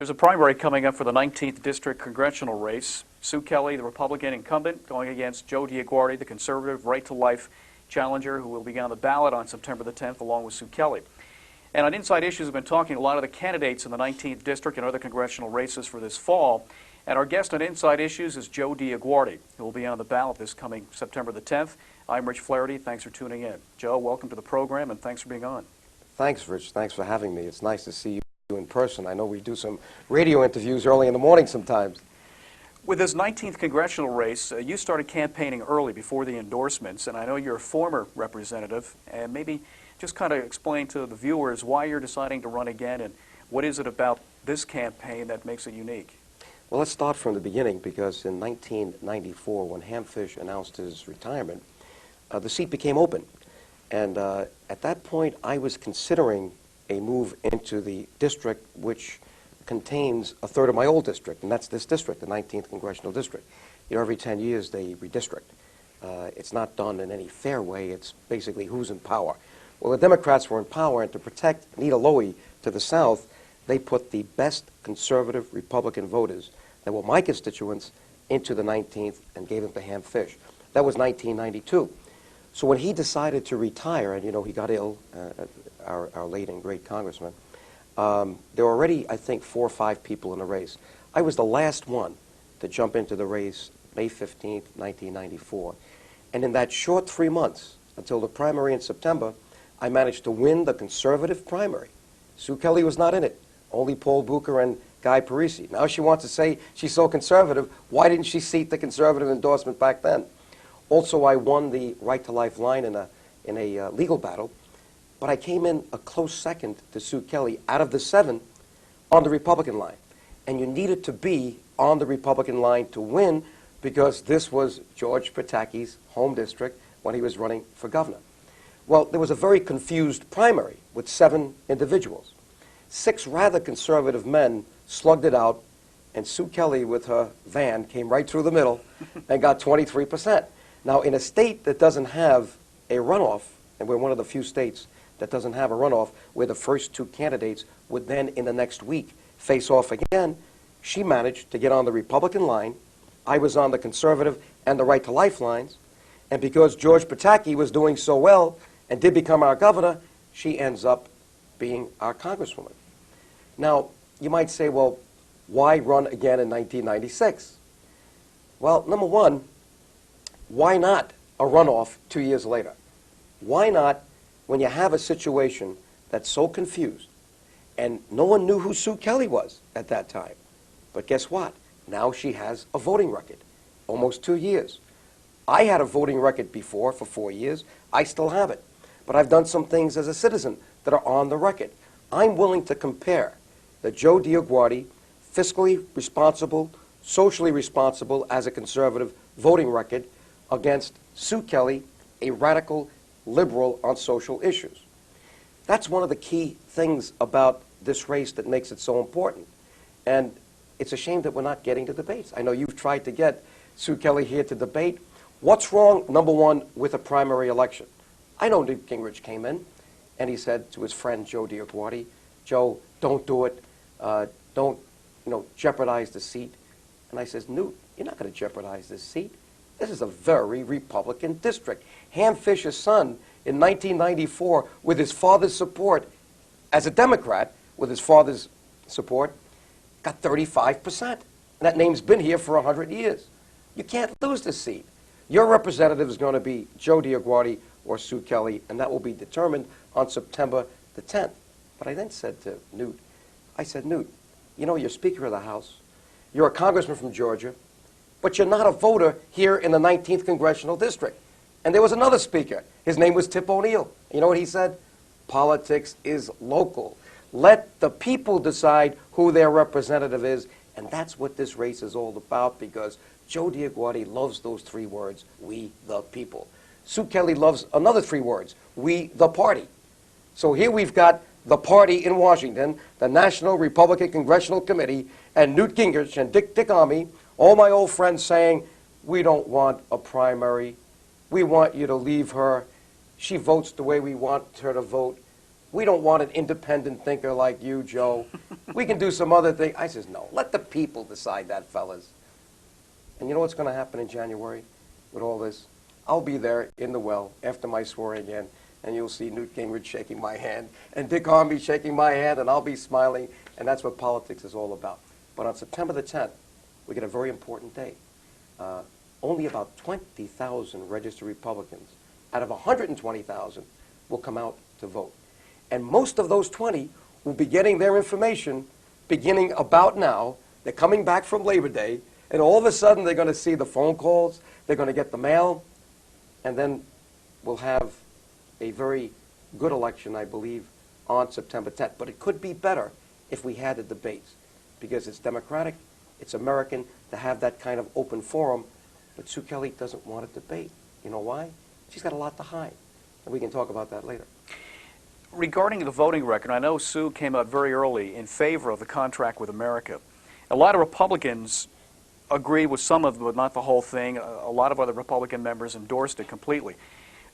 There's a primary coming up for the 19th District congressional race. Sue Kelly, the Republican incumbent, going against Joe DioGuardi, the conservative right-to-life challenger, who will be on the ballot on September the 10th, along with Sue Kelly. And on Inside Issues, we've been talking to a lot of the candidates in the 19th District and other congressional races for this fall. And our guest on Inside Issues is Joe DioGuardi, who will be on the ballot this coming September the 10th. I'm Rich Flaherty. Thanks for tuning in. Joe, welcome to the program, and thanks for being on. Thanks, Rich. Thanks for having me. It's nice to see you in person. I know we do some radio interviews early in the morning sometimes. With this 19th congressional race, you started campaigning early before the endorsements, and I know you're a former representative, and maybe just kind of explain to the viewers why you're deciding to run again, and what is it about this campaign that makes it unique? Well, let's start from the beginning, because in 1994, when Hamfish announced his retirement, the seat became open. And at that point, I was considering a move into the district which contains a third of my old district, and that's this district, the 19th Congressional District. You know, every 10 years they redistrict. It's not done in any fair way. It's basically who's in power. Well, the Democrats were in power, and to protect Nita Lowey to the south, they put the best conservative Republican voters that were my constituents into the 19th and gave them to Hamfish. That was 1992. So when he decided to retire, and you know, he got ill, our late and great congressman, there were already, I think, 4 or 5 people in the race. I was the last one to jump into the race May 15th, 1994. And in that short 3 months, until the primary in September, I managed to win the conservative primary. Sue Kelly was not in it, only Paul Bucher and Guy Parisi. Now she wants to say she's so conservative, why didn't she seat the conservative endorsement back then? Also, I won the right-to-life line in a legal battle, but I came in a close second to Sue Kelly out of the 7 on the Republican line. And you needed to be on the Republican line to win, because this was George Pataki's home district when he was running for governor. Well, there was a very confused primary with 7 individuals. 6 rather conservative men slugged it out, and Sue Kelly with her van came right through the middle and got 23%. Now, in a state that doesn't have a runoff, and we're one of the few states that doesn't have a runoff, where the first 2 candidates would then, in the next week, face off again, she managed to get on the Republican line. I was on the conservative and the right-to-life lines. And because George Pataki was doing so well and did become our governor, she ends up being our congresswoman. Now, you might say, well, why run again in 1996? Well, number one, why not a runoff 2 years later? Why not, when you have a situation that's so confused, and no one knew who Sue Kelly was at that time? But guess what? Now she has a voting record, almost 2 years. I had a voting record before for 4 years. I still have it. But I've done some things as a citizen that are on the record. I'm willing to compare the Joe DioGuardi, fiscally responsible, socially responsible as a conservative voting record, against Sue Kelly, a radical liberal on social issues. That's one of the key things about this race that makes it so important. And it's a shame that we're not getting to debates. I know you've tried to get Sue Kelly here to debate. What's wrong, number one, with a primary election? I know Newt Gingrich came in, and he said to his friend Joe DioGuardi, Joe, don't do it. Don't, jeopardize the seat. And I says, Newt, you're not going to jeopardize this seat. This is a very Republican district. Hamfish's son, in 1994, with his father's support, as a Democrat, with his father's support, got 35%. And that name's been here for 100 years. You can't lose this seat. Your representative is going to be Joe DioGuardi or Sue Kelly, and that will be determined on September the 10th. But I then said to Newt, Newt, you're Speaker of the House. You're a congressman from Georgia. But you're not a voter here in the 19th Congressional District. And there was another speaker. His name was Tip O'Neill. You know what he said? Politics is local. Let the people decide who their representative is. And that's what this race is all about, because Joe DioGuardi loves those 3 words, we the people. Sue Kelly loves another 3 words, we the party. So here we've got the party in Washington, the National Republican Congressional Committee, and Newt Gingrich and Dick Armey, all my old friends saying, we don't want a primary. We want you to leave her. She votes the way we want her to vote. We don't want an independent thinker like you, Joe. We can do some other thing. I says, no, let the people decide that, fellas. And you know what's going to happen in January with all this? I'll be there in the well after my swearing in, and you'll see Newt Gingrich shaking my hand, and Dick Armey shaking my hand, and I'll be smiling, and that's what politics is all about. But on September the 10th, we get a very important day. Only about 20,000 registered Republicans out of 120,000 will come out to vote. And most of those 20 will be getting their information beginning about now. They're coming back from Labor Day, and all of a sudden they're going to see the phone calls, they're going to get the mail, and then we'll have a very good election, I believe, on September 10th. But it could be better if we had the debates, because it's democratic, it's American to have that kind of open forum. But Sue Kelly doesn't want a debate. You know why? She's got a lot to hide. And we can talk about that later. Regarding the voting record, I know Sue came out very early in favor of the contract with America. A lot of Republicans agreed with some of it, but not the whole thing. A lot of other Republican members endorsed it completely.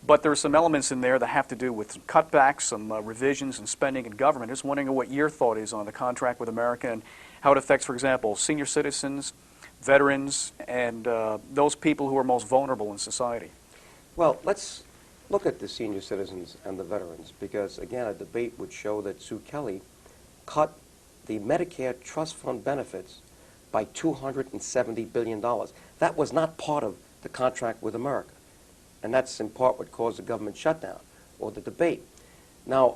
But there are some elements in there that have to do with some cutbacks, some revisions in spending in government. Just wondering what your thought is on the contract with America and how it affects, for example, senior citizens, veterans, and those people who are most vulnerable in society. Well, let's look at the senior citizens and the veterans, because, again, a debate would show that Sue Kelly cut the Medicare trust fund benefits by $270 billion. That was not part of the contract with America. And that's in part what caused the government shutdown or the debate. Now,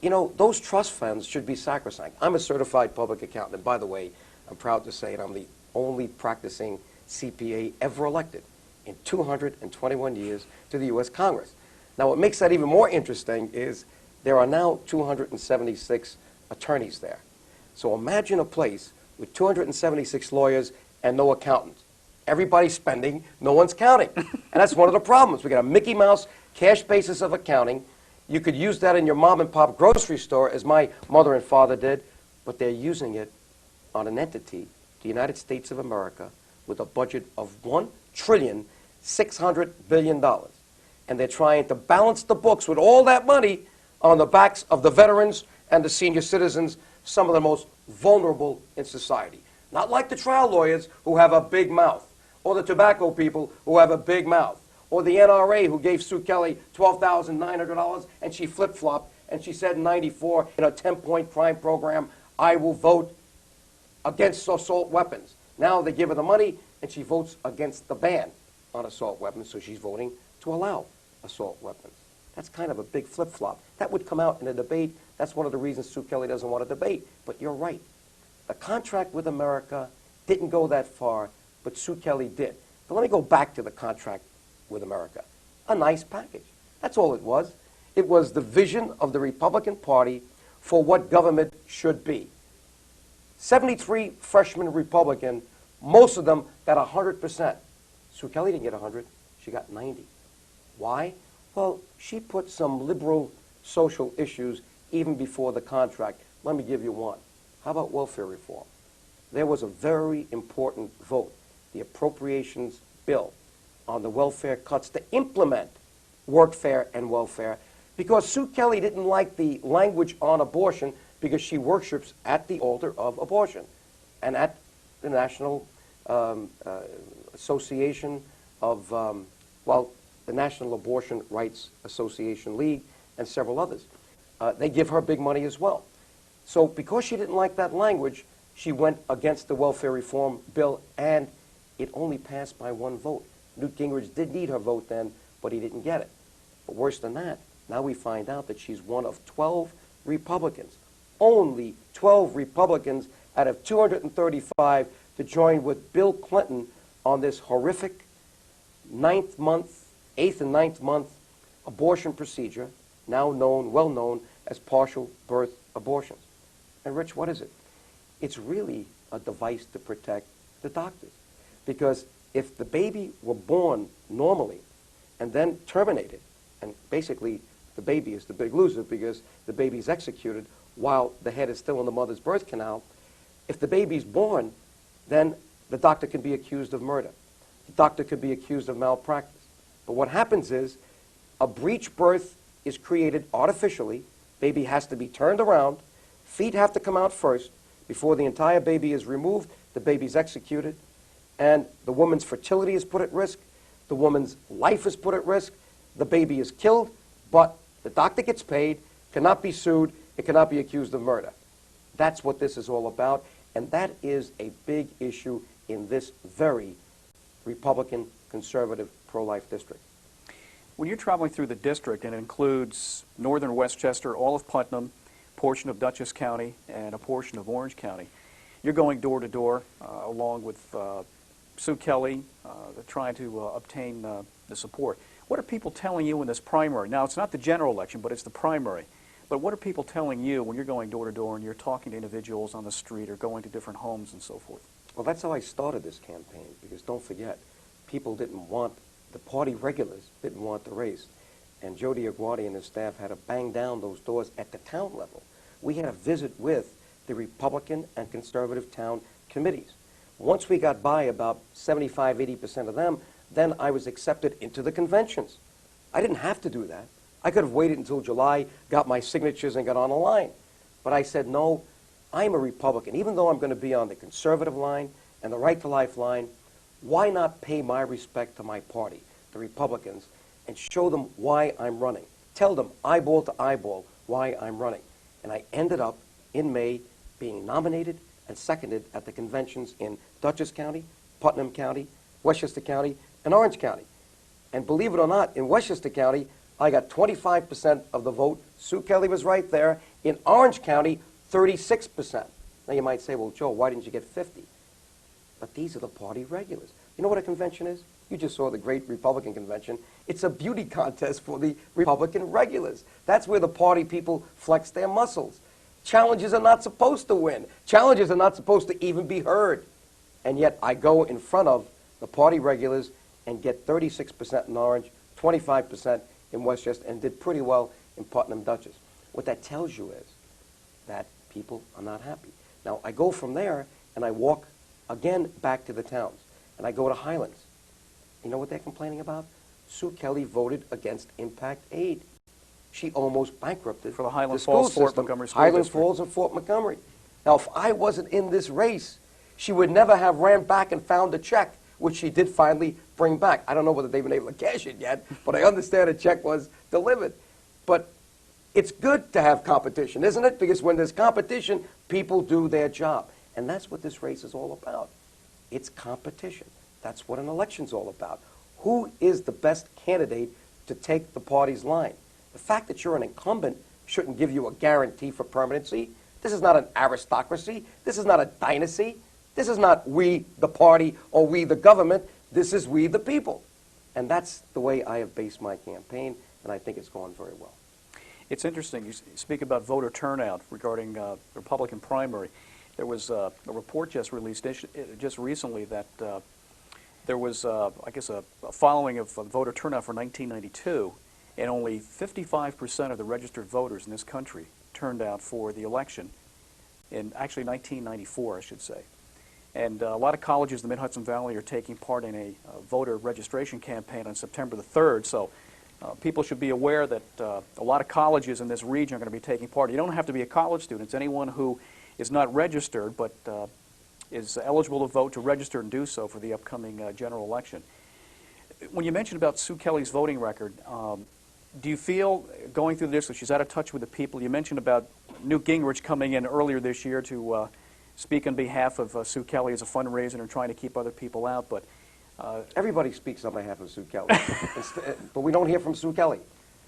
you know, those trust funds should be sacrosanct. I'm a certified public accountant. And by the way, I'm proud to say it, I'm the only practicing CPA ever elected in 221 years to the U.S. Congress. Now, what makes that even more interesting is there are now 276 attorneys there. So imagine a place with 276 lawyers and no accountants. Everybody's spending, no one's counting. And that's one of the problems. We got a Mickey Mouse cash basis of accounting. You could use that in your mom and pop grocery store, as my mother and father did, but they're using it on an entity, the United States of America, with a budget of $1,600 billion. And they're trying to balance the books with all that money on the backs of the veterans and the senior citizens, some of the most vulnerable in society. Not like the trial lawyers who have a big mouth, or the tobacco people who have a big mouth, or the NRA who gave Sue Kelly $12,900 and she flip-flopped and she said in '94 in a 10-point crime program, I will vote against assault weapons. Now they give her the money and she votes against the ban on assault weapons, so she's voting to allow assault weapons. That's kind of a big flip-flop. That would come out in a debate. That's one of the reasons Sue Kelly doesn't want to debate. But you're right. The contract with America didn't go that far, but Sue Kelly did. But let me go back to the contract with America. A nice package. That's all it was. It was the vision of the Republican Party for what government should be. 73 freshman Republican, most of them got 100%. Sue Kelly didn't get 100. She got 90. Why? Well, she put some liberal social issues even before the contract. Let me give you one. How about welfare reform? There was a very important vote, the appropriations bill, on the welfare cuts to implement workfare and welfare, because Sue Kelly didn't like the language on abortion because she worships at the altar of abortion and at the National Association of, the National Abortion Rights Association League and several others. They give her big money as well. So because she didn't like that language, she went against the welfare reform bill, and it only passed by one vote. Newt Gingrich did need her vote then, but he didn't get it. But worse than that, now we find out that she's one of 12 Republicans, only 12 Republicans out of 235 to join with Bill Clinton on this horrific 8th and 9th month abortion procedure, now known, well known as partial birth abortions. And Rich, what is it? It's really a device to protect the doctors. Because if the baby were born normally and then terminated, and basically the baby is the big loser because the baby's executed while the head is still in the mother's birth canal, if the baby's born, then the doctor can be accused of murder. The doctor could be accused of malpractice. But what happens is a breech birth is created artificially Baby has to be turned around. Feet have to come out first. Before the entire baby is removed, the baby's executed. And the woman's fertility is put at risk. The woman's life is put at risk. The baby is killed, but the doctor gets paid, cannot be sued, it cannot be accused of murder. That's what this is all about, and that is a big issue in this very Republican, conservative, pro-life district. When you're traveling through the district, and it includes northern Westchester, all of Putnam, portion of Dutchess County, and a portion of Orange County, you're going door to door along with Sue Kelly, trying to obtain the support. What are people telling you in this primary? Now, it's not the general election, but it's the primary. But what are people telling you when you're going door to door and you're talking to individuals on the street or going to different homes and so forth? Well, that's how I started this campaign, because don't forget, people didn't want, the party regulars didn't want the race. And Joe DioGuardi and his staff had to bang down those doors at the town level. We had a visit with the Republican and conservative town committees. Once we got by about 75, 80% of them, then I was accepted into the conventions. I didn't have to do that. I could have waited until July, got my signatures, and got on the line. But I said, no, I'm a Republican. Even though I'm going to be on the conservative line and the right to life line, why not pay my respect to my party, the Republicans, and show them why I'm running? Tell them, eyeball to eyeball, why I'm running. And I ended up, in May, being nominated and seconded at the conventions in Dutchess County, Putnam County, Westchester County, and Orange County. And believe it or not, in Westchester County, I got 25% of the vote. Sue Kelly was right there. In Orange County, 36%. Now you might say, well, Joe, why didn't you get 50? But these are the party regulars. You know what a convention is? You just saw the great Republican convention. It's a beauty contest for the Republican regulars. That's where the party people flex their muscles. Challenges are not supposed to win. Challenges are not supposed to even be heard. And yet I go in front of the party regulars and get 36% in Orange, 25% in Westchester, and did pretty well in Putnam Dutchess. What that tells you is that people are not happy. Now, I go from there and I walk again back to the towns, and I go to Highlands. You know what they're complaining about? Sue Kelly voted against impact aid. She almost bankrupted For the Highland school Falls, Fort system, Montgomery School Highland District. Falls and Fort Montgomery. Now, if I wasn't in this race, she would never have ran back and found a check, which she did finally bring back. I don't know whether they've been able to cash it yet, but I understand a check was delivered. But it's good to have competition, isn't it? Because when there's competition, people do their job. And that's what this race is all about. It's competition. That's what an election's all about. Who is the best candidate to take the party's line? The fact that you're an incumbent shouldn't give you a guarantee for permanency. This is not an aristocracy. This is not a dynasty. This is not we, the party, or we, the government. This is we, the people. And that's the way I have based my campaign, and I think it's gone very well. It's interesting. You speak about voter turnout regarding the Republican primary. There was a report just released just recently that there was, I guess, a following of voter turnout for 1992, and only 55% of the registered voters in this country turned out for the election in actually 1994, I should say. And a lot of colleges in the Mid-Hudson Valley are taking part in a voter registration campaign on September the 3rd. So people should be aware that a lot of colleges in this region are going to be taking part. You don't have to be a college student. It's anyone who is not registered but is eligible to vote to register and do so for the upcoming general election. When you mentioned about Sue Kelly's voting record, do you feel, going through this, that she's out of touch with the people? You mentioned about Newt Gingrich coming in earlier this year to speak on behalf of Sue Kelly as a fundraiser and trying to keep other people out, but Everybody speaks on behalf of Sue Kelly, but we don't hear from Sue Kelly.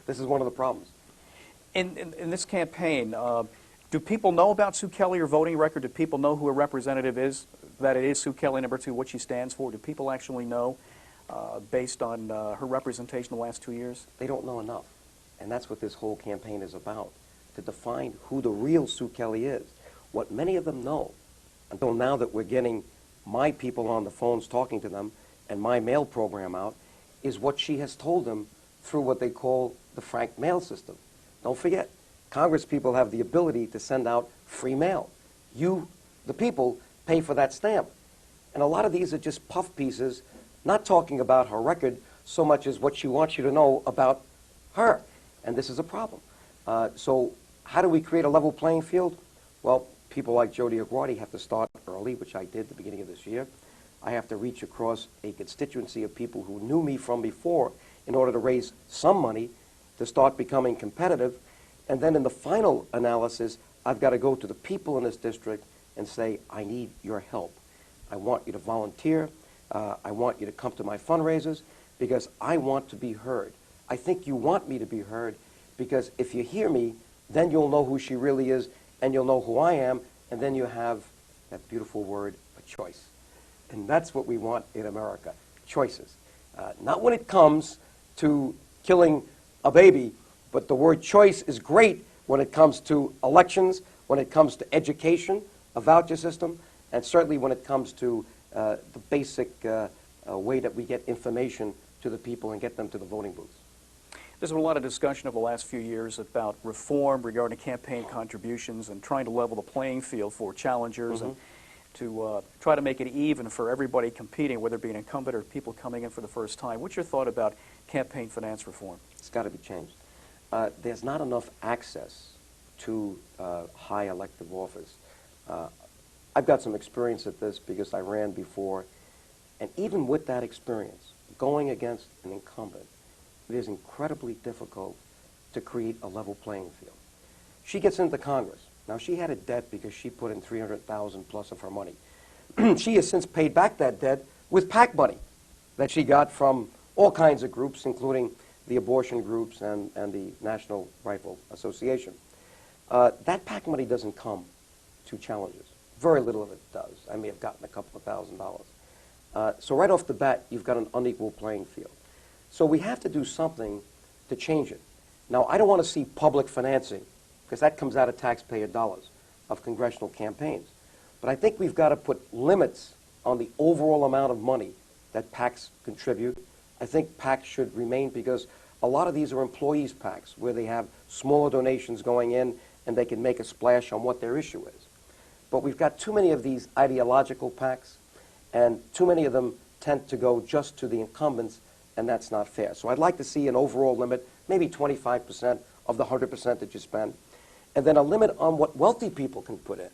This is one of the problems. in this campaign, do people know about Sue Kelly, her voting record? Do people know who her representative is, that it is Sue Kelly, number 2, what she stands for? Do people actually know, based on her representation the last 2 years? They don't know enough, and that's what this whole campaign is about, to define who the real Sue Kelly is. What many of them know, until now that we're getting my people on the phones talking to them and my mail program out, is what she has told them through what they call the frank mail system. Don't forget, Congress people have the ability to send out free mail. You, the people, pay for that stamp. And a lot of these are just puff pieces, not talking about her record so much as what she wants you to know about her. And this is a problem. So how do we create a level playing field? Well, people like Joe DioGuardi have to start early, which I did at the beginning of this year. I have to reach across a constituency of people who knew me from before in order to raise some money to start becoming competitive. And then in the final analysis, I've got to go to the people in this district and say, I need your help. I want you to volunteer. I want you to come to my fundraisers because I want to be heard. I think you want me to be heard because if you hear me, then you'll know who she really is and you'll know who I am, and then you have that beautiful word, a choice. And that's what we want in America, choices. Not when it comes to killing a baby, but the word choice is great when it comes to elections, when it comes to education, a voucher system, and certainly when it comes to the basic way that we get information to the people and get them to the voting booths. There's been a lot of discussion over the last few years about reform regarding campaign contributions and trying to level the playing field for challengers and to try to make it even for everybody competing, whether it be an incumbent or people coming in for the first time. What's your thought about campaign finance reform? It's got to be changed. There's not enough access to high elective office. I've got some experience at this because I ran before, and even with that experience, going against an incumbent, it is incredibly difficult to create a level playing field. She gets into Congress. Now, she had a debt because she put in $300,000 plus of her money. She has since paid back that debt with PAC money that she got from all kinds of groups, including the abortion groups and the National Rifle Association. That PAC money doesn't come to challenges. Very little of it does. I may have gotten a couple of $1,000s. So right off the bat, you've got an unequal playing field. So we have to do something to change it. Now, I don't want to see public financing, because that comes out of taxpayer dollars, of congressional campaigns. But I think we've got to put limits on the overall amount of money that PACs contribute. I think PACs should remain because a lot of these are employees' PACs, where they have smaller donations going in and they can make a splash on what their issue is. But we've got too many of these ideological PACs, and too many of them tend to go just to the incumbents, and that's not fair. So I'd like to see an overall limit, maybe 25% of the 100% that you spend, and then a limit on what wealthy people can put in.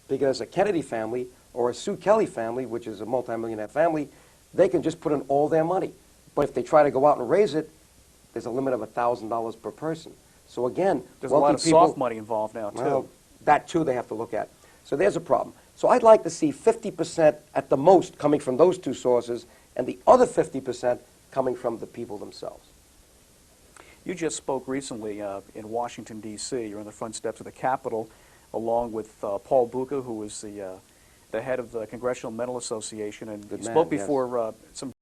Because a Kennedy family or a Sue Kelly family, which is a multimillionaire family, they can just put in all their money. But if they try to go out and raise it, there's a limit of $1,000 per person. So again, there's a lot of soft money involved now, too. Well, that, too, they have to look at. So there's a problem. So I'd like to see 50% at the most coming from those two sources, and the other 50% coming from the people themselves. You just spoke recently in Washington, D.C. You're on the front steps of the Capitol, along with Paul Buca, who is the head of the Congressional Mental Association, and you spoke before some